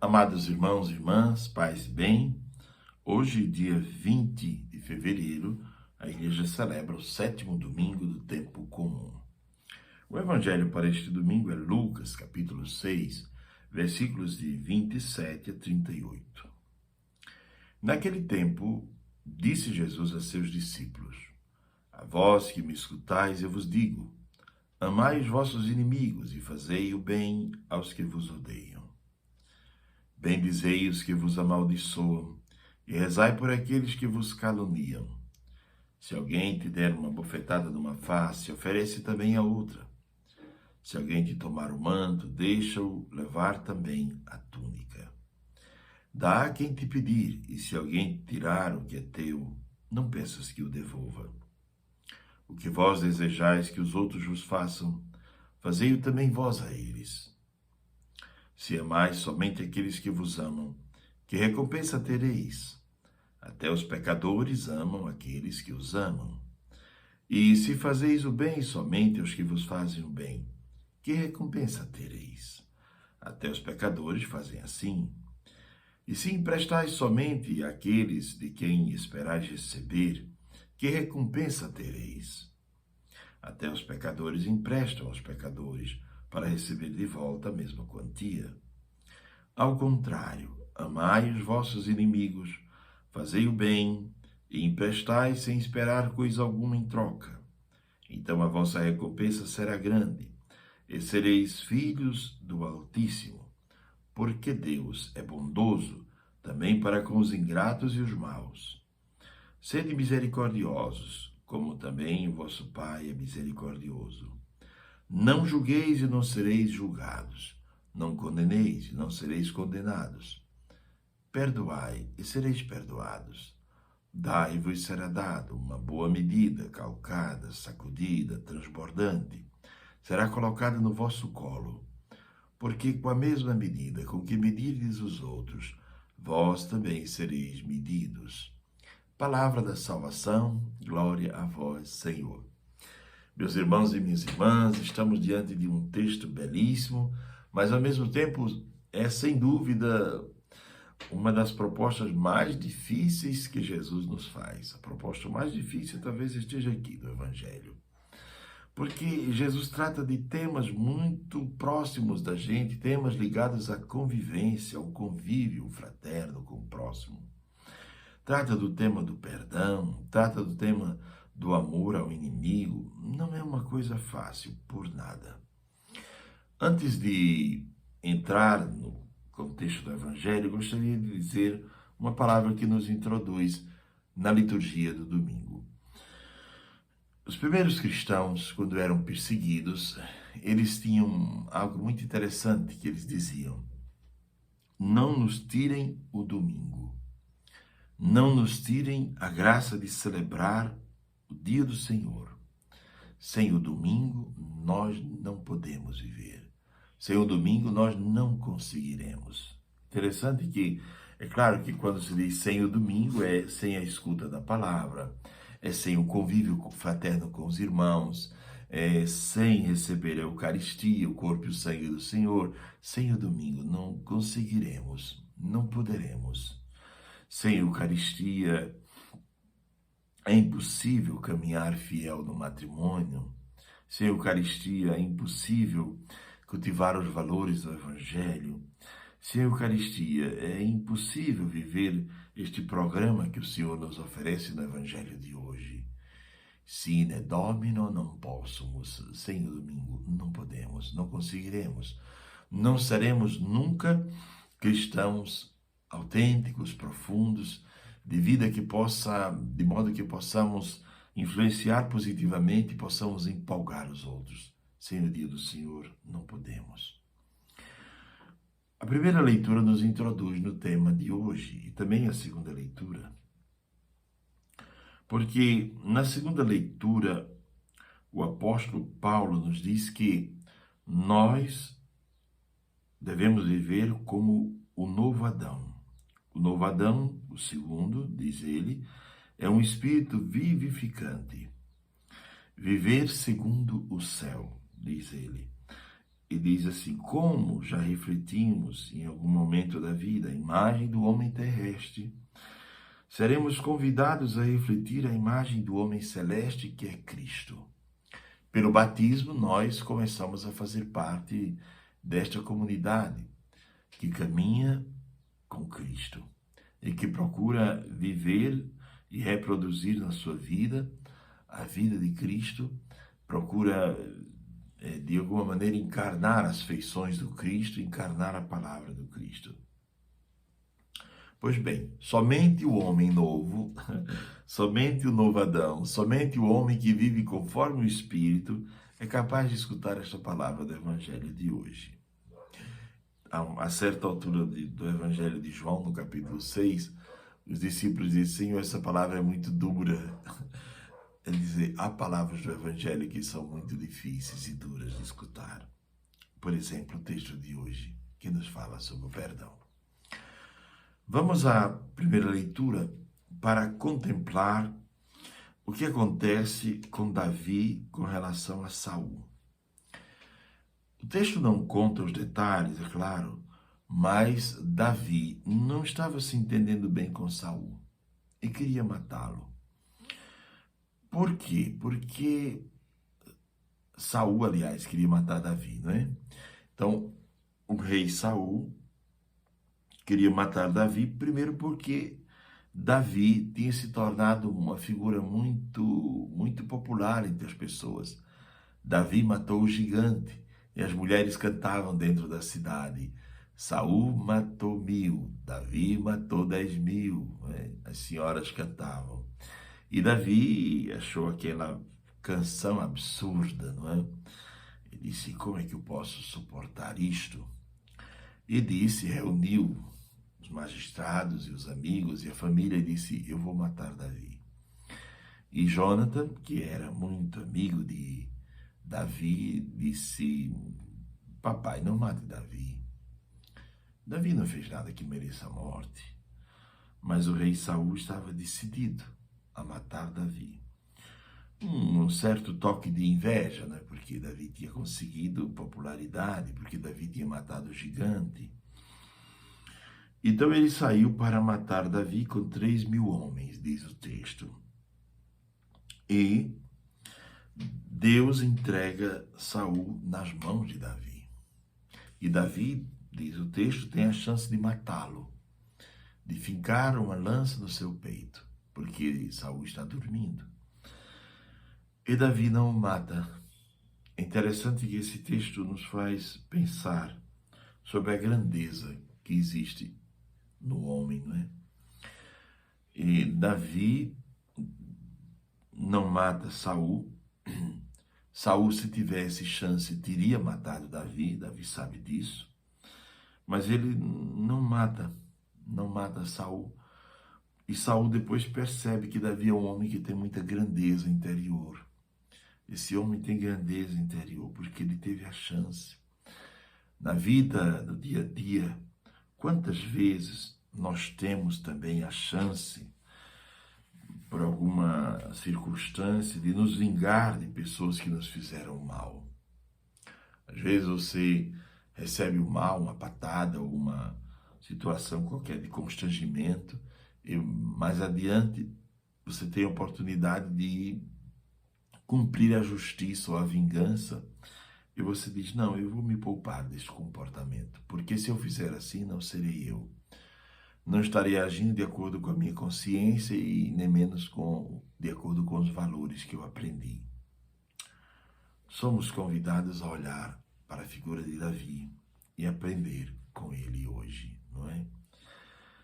Amados irmãos e irmãs, paz e bem, hoje, dia 20 de fevereiro, a igreja celebra o sétimo domingo do tempo comum. O evangelho para este domingo é Lucas, capítulo 6, versículos de 27 a 38. Naquele tempo, disse Jesus a seus discípulos: A vós que me escutais, eu vos digo, amai os vossos inimigos e fazei o bem aos que vos odeiam. Bendizei os que vos amaldiçoam, e rezai por aqueles que vos caluniam. Se alguém te der uma bofetada numa face, oferece também a outra. Se alguém te tomar o manto, deixa-o levar também a túnica. Dá a quem te pedir, e se alguém te tirar o que é teu, não peças que o devolva. O que vós desejais que os outros vos façam, fazei-o também vós a eles. Se amais somente aqueles que vos amam, que recompensa tereis? Até os pecadores amam aqueles que os amam. E se fazeis o bem somente aos que vos fazem o bem, que recompensa tereis? Até os pecadores fazem assim. E se emprestais somente àqueles de quem esperais receber, que recompensa tereis? Até os pecadores emprestam aos pecadores, para receber de volta a mesma quantia. Ao contrário, amai os vossos inimigos, fazei o bem e emprestai sem esperar coisa alguma em troca. Então a vossa recompensa será grande, e sereis filhos do Altíssimo, porque Deus é bondoso também para com os ingratos e os maus. Sede misericordiosos, como também o vosso Pai é misericordioso. Não julgueis e não sereis julgados. Não condeneis e não sereis condenados. Perdoai e sereis perdoados. Dai-vos será dado uma boa medida, calcada, sacudida, transbordante. Será colocada no vosso colo. Porque com a mesma medida com que medirdes os outros, vós também sereis medidos. Palavra da salvação, glória a vós, Senhor. Meus irmãos e minhas irmãs, estamos diante de um texto belíssimo, mas ao mesmo tempo é sem dúvida uma das propostas mais difíceis que Jesus nos faz. A proposta mais difícil talvez esteja aqui no Evangelho. Porque Jesus trata de temas muito próximos da gente, temas ligados à convivência, ao convívio fraterno com o próximo. Trata do tema do perdão, trata do tema do amor ao inimigo. Não é uma coisa fácil, por nada. Antes de entrar no contexto do Evangelho, gostaria de dizer uma palavra que nos introduz na liturgia do domingo. Os primeiros cristãos, quando eram perseguidos, eles tinham algo muito interessante que eles diziam: não nos tirem o domingo, não nos tirem a graça de celebrar o dia do Senhor. Sem o domingo, nós não podemos viver. Sem o domingo, nós não conseguiremos. Interessante que, é claro que quando se diz sem o domingo, é sem a escuta da palavra, é sem o convívio fraterno com os irmãos, é sem receber a Eucaristia, o corpo e o sangue do Senhor. Sem o domingo, não conseguiremos, não poderemos. Sem Eucaristia, é impossível caminhar fiel no matrimônio. Sem Eucaristia, é impossível cultivar os valores do Evangelho. Sem Eucaristia, é impossível viver este programa que o Senhor nos oferece no Evangelho de hoje. Sine Domino non possumus. Sem o domingo, não podemos, não conseguiremos. Não seremos nunca cristãos autênticos, profundos, de modo que possamos influenciar positivamente e possamos empolgar os outros. Sem o dia do Senhor, não podemos. A primeira leitura nos introduz no tema de hoje e também a segunda leitura, porque na segunda leitura o apóstolo Paulo nos diz que nós devemos viver como o novo Adão. O novo Adão, o segundo, diz ele, é um espírito vivificante. Viver segundo o céu, diz ele. e diz assim: como já refletimos em algum momento da vida a imagem do homem terrestre, seremos convidados a refletir a imagem do homem celeste que é Cristo. Pelo batismo, nós começamos a fazer parte desta comunidade que caminha com Cristo e que procura viver e reproduzir na sua vida a vida de Cristo, procura de alguma maneira encarnar as feições do Cristo, encarnar a palavra do Cristo. Pois bem, somente o homem novo, somente o novo Adão, somente o homem que vive conforme o Espírito é capaz de escutar esta palavra do Evangelho de hoje. A certa altura do Evangelho de João, no capítulo 6, os discípulos dizem: Senhor, essa palavra é muito dura. Ele diz: há palavras do Evangelho que são muito difíceis e duras de escutar. Por exemplo, o texto de hoje, que nos fala sobre o perdão. Vamos à primeira leitura para contemplar o que acontece com Davi com relação a Saul. O texto não conta os detalhes, é claro, mas Davi não estava se entendendo bem com Saul e queria matá-lo. Por quê? Porque Saul, aliás, queria matar Davi, não é? Então, o rei Saul queria matar Davi, primeiro porque Davi tinha se tornado uma figura muito popular entre as pessoas. Davi matou o gigante e as mulheres cantavam dentro da cidade: Saul matou 1000, Davi matou 10.000. Né? As senhoras cantavam. E Davi achou aquela canção absurda, não é? Ele disse: como é que eu posso suportar isto? E disse, reuniu os magistrados e os amigos e a família e disse: eu vou matar Davi. E Jonathan, que era muito amigo de Davi, disse: papai, não mate Davi. Davi não fez nada que mereça a morte. Mas o rei Saul estava decidido a matar Davi. Um certo toque de inveja, né? Porque Davi tinha conseguido popularidade, porque Davi tinha matado o gigante. Então ele saiu para matar Davi com 3.000 homens, diz o texto. E Deus entrega Saul nas mãos de Davi. E Davi, diz o texto, tem a chance de matá-lo, de fincar uma lança no seu peito, porque Saul está dormindo. E Davi não o mata. É interessante que esse texto nos faz pensar sobre a grandeza que existe no homem, não é? E Davi não mata Saul. Saul, se tivesse chance, teria matado Davi. Davi sabe disso. Mas ele não mata Saul. E Saul depois percebe que Davi é um homem que tem muita grandeza interior. Esse homem tem grandeza interior porque ele teve a chance. Na vida, no dia a dia, quantas vezes nós temos também a chance, por alguma circunstância, de nos vingar de pessoas que nos fizeram mal. Às vezes você recebe o mal, uma patada ou uma situação qualquer de constrangimento, e mais adiante você tem a oportunidade de cumprir a justiça ou a vingança, e você diz: não, eu vou me poupar deste comportamento, porque se eu fizer assim, não serei eu. Não estarei agindo de acordo com a minha consciência e nem menos de acordo com os valores que eu aprendi. Somos convidados a olhar para a figura de Davi e aprender com ele hoje, não é?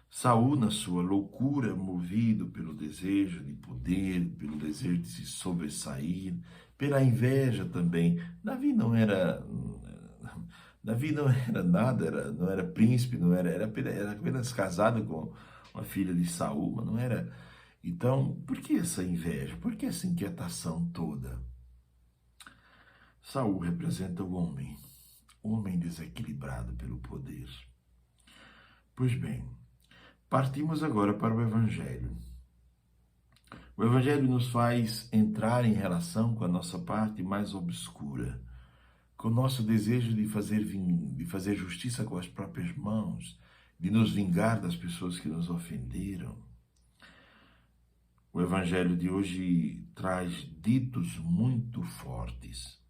Saul, na sua loucura, movido pelo desejo de poder, pelo desejo de se sobressair, pela inveja também. Davi não era nada, não era príncipe, era apenas casado com uma filha de Saul, mas não era. Então, por que essa inveja? Por que essa inquietação toda? Saul representa o homem desequilibrado pelo poder. Pois bem, partimos agora para o Evangelho. O Evangelho nos faz entrar em relação com a nossa parte mais obscura, com o nosso desejo de fazer justiça com as próprias mãos, de nos vingar das pessoas que nos ofenderam. O Evangelho de hoje traz ditos muito fortes.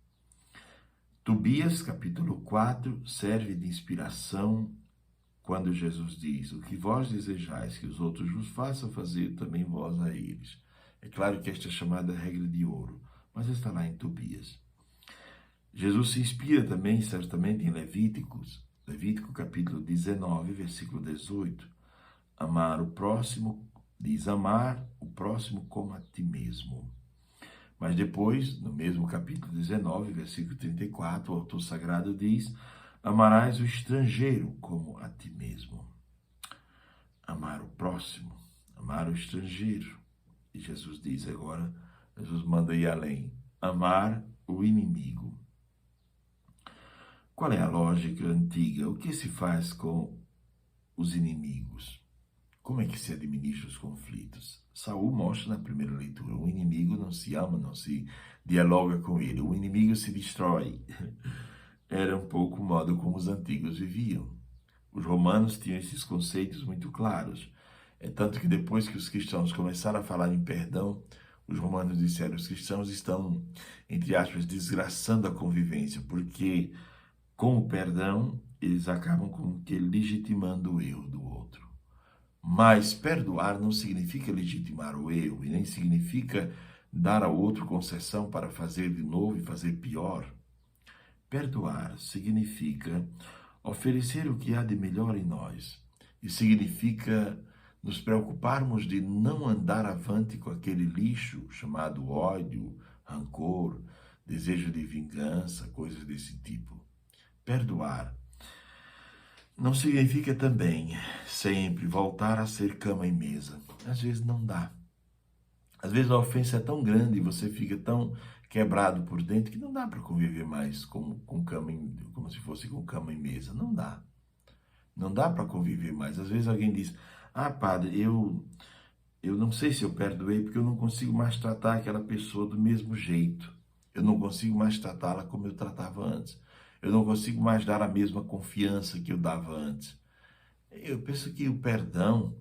Tobias, capítulo 4, serve de inspiração quando Jesus diz: o que vós desejais que os outros vos façam, fazer também vós a eles. É claro que esta é chamada regra de ouro, mas está lá em Tobias. Jesus se inspira também, certamente, em Levítico capítulo 19, versículo 18. Amar o próximo, diz amar o próximo como a ti mesmo. Mas depois, no mesmo capítulo 19, versículo 34, o autor sagrado diz: amarás o estrangeiro como a ti mesmo. Amar o próximo, amar o estrangeiro. E Jesus diz agora, Jesus manda ir além: amar o inimigo. Qual é a lógica antiga? O que se faz com os inimigos? Como é que se administra os conflitos? Saul mostra na primeira leitura: o inimigo não se ama, não se dialoga com ele. O inimigo se destrói. Era um pouco o modo como os antigos viviam. Os romanos tinham esses conceitos muito claros. É tanto que depois que os cristãos começaram a falar em perdão, os romanos disseram: os cristãos estão, entre aspas, desgraçando a convivência, porque com o perdão eles acabam com que legitimando o erro do outro. Mas perdoar não significa legitimar o erro e nem significa dar ao outro concessão para fazer de novo e fazer pior. Perdoar significa oferecer o que há de melhor em nós e significa nos preocuparmos de não andar avante com aquele lixo chamado ódio, rancor, desejo de vingança, coisas desse tipo. Perdoar não significa também sempre voltar a ser cama e mesa. Às vezes não dá. Às vezes a ofensa é tão grande e você fica tão quebrado por dentro que não dá para conviver mais com cama, como se fosse com cama e mesa. Não dá. Não dá para conviver mais. Às vezes alguém diz: ah, padre, eu não sei se eu perdoei porque eu não consigo mais tratar aquela pessoa do mesmo jeito. Eu não consigo mais tratá-la como eu tratava antes. Eu não consigo mais dar a mesma confiança que eu dava antes. Eu penso que o perdão,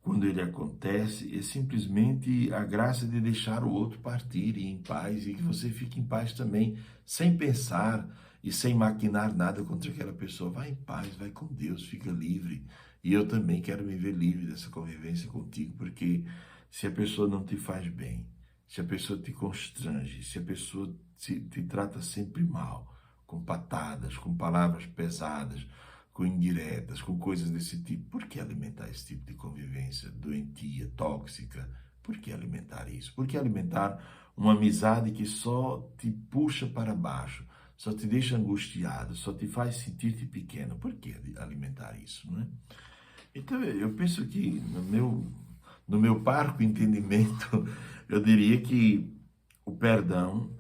quando ele acontece, é simplesmente a graça de deixar o outro partir e ir em paz, e que você fique em paz também, sem pensar e sem maquinar nada contra aquela pessoa. Vai em paz, vai com Deus, fica livre. E eu também quero me ver livre dessa convivência contigo, porque se a pessoa não te faz bem, se a pessoa te constrange, se a pessoa te trata sempre mal, com patadas, com palavras pesadas, com indiretas, com coisas desse tipo, por que alimentar esse tipo de convivência doentia, tóxica? Por que alimentar isso? Por que alimentar uma amizade que só te puxa para baixo, só te deixa angustiado, só te faz sentir-te pequeno? Por que alimentar isso, não é? Então, eu penso que no meu parco entendimento, eu diria que o perdão,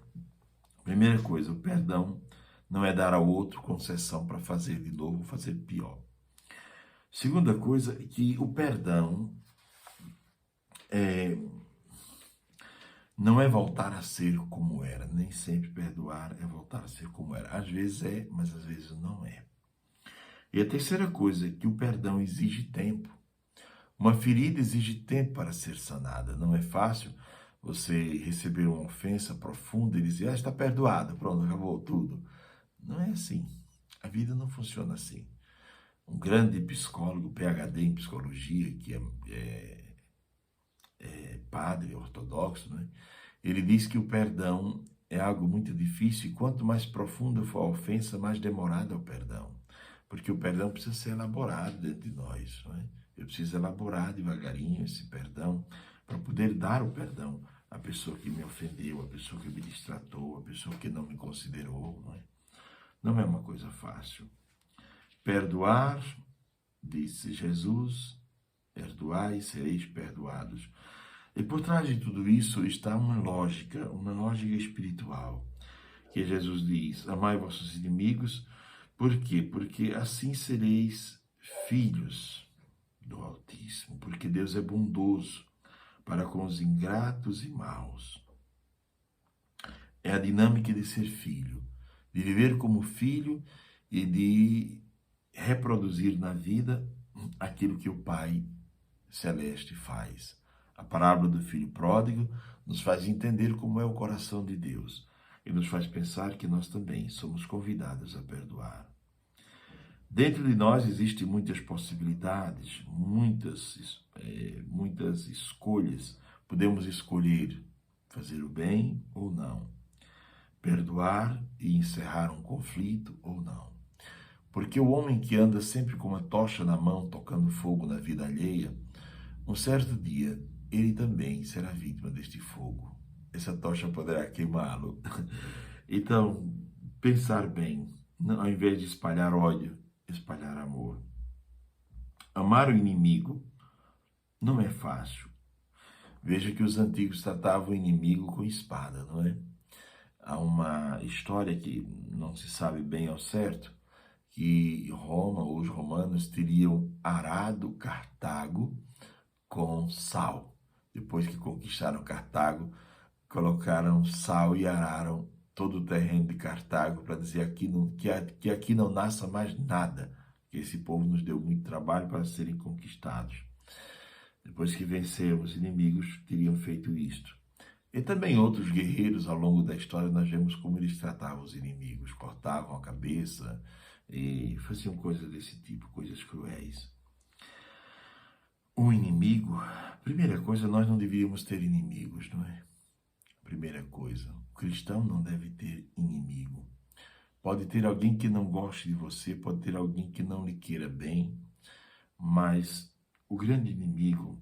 primeira coisa, o perdão não é dar ao outro concessão para fazer de novo, fazer pior. Segunda coisa é que o perdão não é voltar a ser como era. Nem sempre perdoar é voltar a ser como era. Às vezes é, mas às vezes não é. E a terceira coisa é que o perdão exige tempo. Uma ferida exige tempo para ser sanada. Não é fácil você receber uma ofensa profunda e dizer: está perdoado, pronto, acabou tudo. Não é assim. A vida não funciona assim. Um grande psicólogo, PhD em psicologia, que é padre ortodoxo, né? Ele diz que o perdão é algo muito difícil e quanto mais profunda for a ofensa, mais demorado é o perdão. Porque o perdão precisa ser elaborado dentro de nós, né? Eu preciso elaborar devagarinho esse perdão para poder dar o perdão à pessoa que me ofendeu, à pessoa que me distratou, à pessoa que não me considerou, não é? Não é uma coisa fácil. Perdoar, disse Jesus, perdoai e sereis perdoados. E por trás de tudo isso está uma lógica espiritual, que Jesus diz: amai vossos inimigos. Por quê? Porque assim sereis filhos do Altíssimo, porque Deus é bondoso para com os ingratos e maus. É a dinâmica de ser filho, de viver como filho e de reproduzir na vida aquilo que o Pai Celeste faz. A parábola do filho pródigo nos faz entender como é o coração de Deus e nos faz pensar que nós também somos convidados a perdoar. Dentro de nós existem muitas possibilidades, muitas escolhas. Podemos escolher fazer o bem ou não, perdoar e encerrar um conflito ou não. Porque o homem que anda sempre com uma tocha na mão, tocando fogo na vida alheia, um certo dia ele também será vítima deste fogo. Essa tocha poderá queimá-lo. Então, pensar bem, ao invés de espalhar ódio, espalhar amor. Amar o inimigo não é fácil. Veja que os antigos tratavam o inimigo com espada, não é? Há uma história que não se sabe bem ao certo, que Roma, ou os romanos, teriam arado Cartago com sal. Depois que conquistaram Cartago, colocaram sal e araram todo o terreno de Cartago para dizer que aqui não nasça mais nada, que esse povo nos deu muito trabalho para serem conquistados. Depois que venceram os inimigos, teriam feito isto. E também outros guerreiros, ao longo da história, nós vemos como eles tratavam os inimigos, cortavam a cabeça e faziam coisas desse tipo, coisas cruéis. O inimigo, primeira coisa, nós não devíamos ter inimigos, não é? Primeira coisa, o cristão não deve ter inimigo. Pode ter alguém que não goste de você, pode ter alguém que não lhe queira bem, mas o grande inimigo,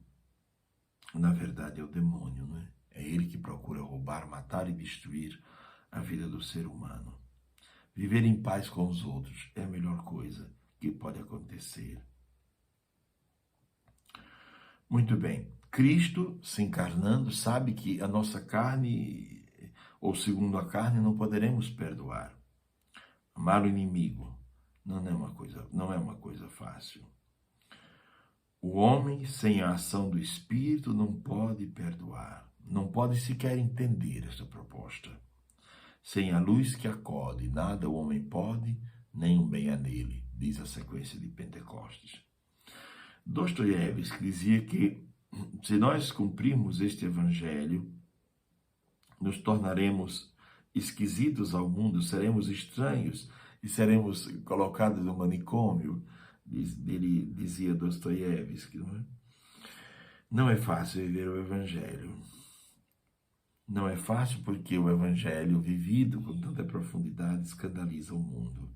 na verdade, é o demônio, não é? É ele que procura roubar, matar e destruir a vida do ser humano. Viver em paz com os outros é a melhor coisa que pode acontecer. Muito bem. Cristo, se encarnando, sabe que a nossa carne, ou segundo a carne, não poderemos perdoar. Amar o inimigo não é uma coisa fácil. O homem, sem a ação do Espírito, não pode perdoar. Não pode sequer entender esta proposta. Sem a luz que acode, nada o homem pode, nem um bem há nele, diz a sequência de Pentecostes. Dostoiévski dizia que, se nós cumprirmos este evangelho, nos tornaremos esquisitos ao mundo, seremos estranhos e seremos colocados no manicômio, ele dizia Dostoiévski. Não é fácil viver o evangelho. Não é fácil porque o evangelho vivido com tanta profundidade escandaliza o mundo.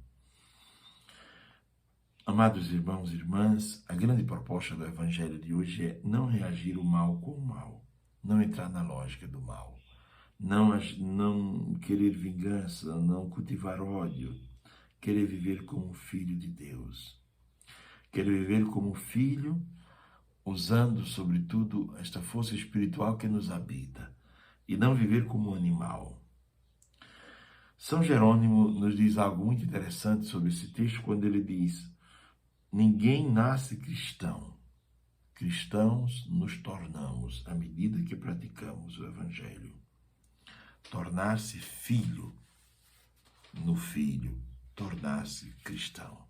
Amados irmãos e irmãs, a grande proposta do evangelho de hoje é não reagir o mal com o mal, não entrar na lógica do mal, não querer vingança, não cultivar ódio, querer viver como filho de Deus, querer viver como filho, usando sobretudo esta força espiritual que nos habita, e não viver como um animal. São Jerônimo nos diz algo muito interessante sobre esse texto quando ele diz: ninguém nasce cristão. Cristãos nos tornamos à medida que praticamos o evangelho. Tornar-se filho no filho, tornar-se cristão.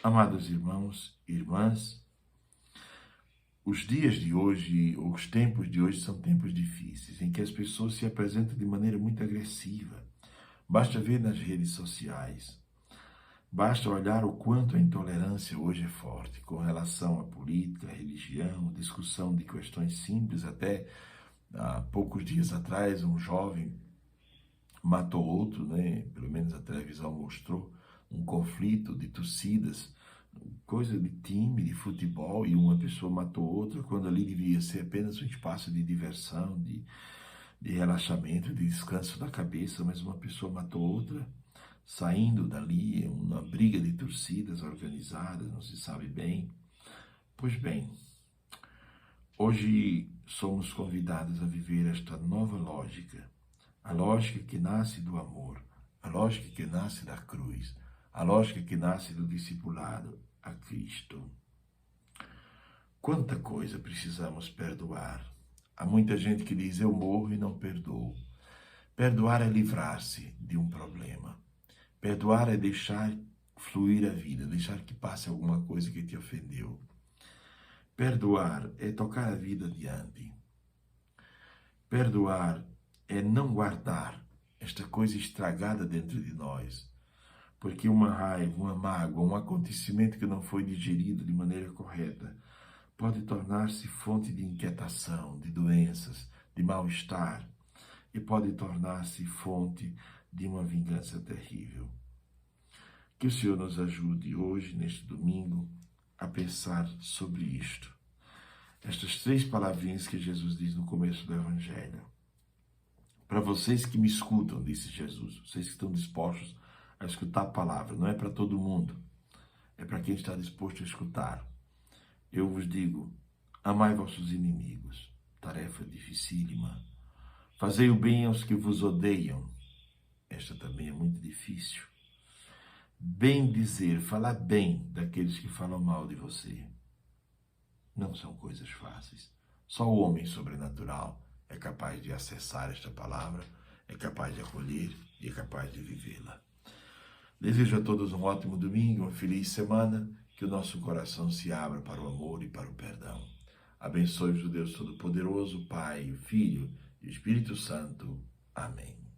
Amados irmãos e irmãs, os dias de hoje, os tempos de hoje são tempos difíceis, em que as pessoas se apresentam de maneira muito agressiva. Basta ver nas redes sociais. Basta olhar o quanto a intolerância hoje é forte com relação à política, à religião, discussão de questões simples. Até há poucos dias atrás, um jovem matou outro, né? Pelo menos a televisão mostrou um conflito de torcidas, coisa de time, de futebol, e uma pessoa matou outra, quando ali devia ser apenas um espaço de diversão, de relaxamento, de descanso da cabeça, mas uma pessoa matou outra, saindo dali, uma briga de torcidas organizadas, não se sabe bem. Pois bem, hoje somos convidados a viver esta nova lógica, a lógica que nasce do amor, a lógica que nasce da cruz, a lógica que nasce do discipulado a Cristo. Quanta coisa precisamos perdoar. Há muita gente que diz: eu morro e não perdoo. Perdoar é livrar-se de um problema. Perdoar é deixar fluir a vida, deixar que passe alguma coisa que te ofendeu. Perdoar é tocar a vida adiante. Perdoar é não guardar esta coisa estragada dentro de nós, porque uma raiva, uma mágoa, um acontecimento que não foi digerido de maneira correta pode tornar-se fonte de inquietação, de doenças, de mal-estar, e pode tornar-se fonte de uma vingança terrível. Que o Senhor nos ajude hoje, neste domingo, a pensar sobre isto. Estas 3 palavrinhas que Jesus diz no começo do Evangelho. Para vocês que me escutam, disse Jesus, vocês que estão dispostos a escutar a palavra, não é para todo mundo, é para quem está disposto a escutar. Eu vos digo, amai vossos inimigos, tarefa dificílima. Fazei o bem aos que vos odeiam, esta também é muito difícil. Bem dizer, falar bem daqueles que falam mal de você. Não são coisas fáceis. Só o homem sobrenatural é capaz de acessar esta palavra, é capaz de acolher e é capaz de vivê-la. Desejo a todos um ótimo domingo, uma feliz semana, que o nosso coração se abra para o amor e para o perdão. Abençoe-vos o Deus Todo-Poderoso, Pai, o Filho e o Espírito Santo. Amém.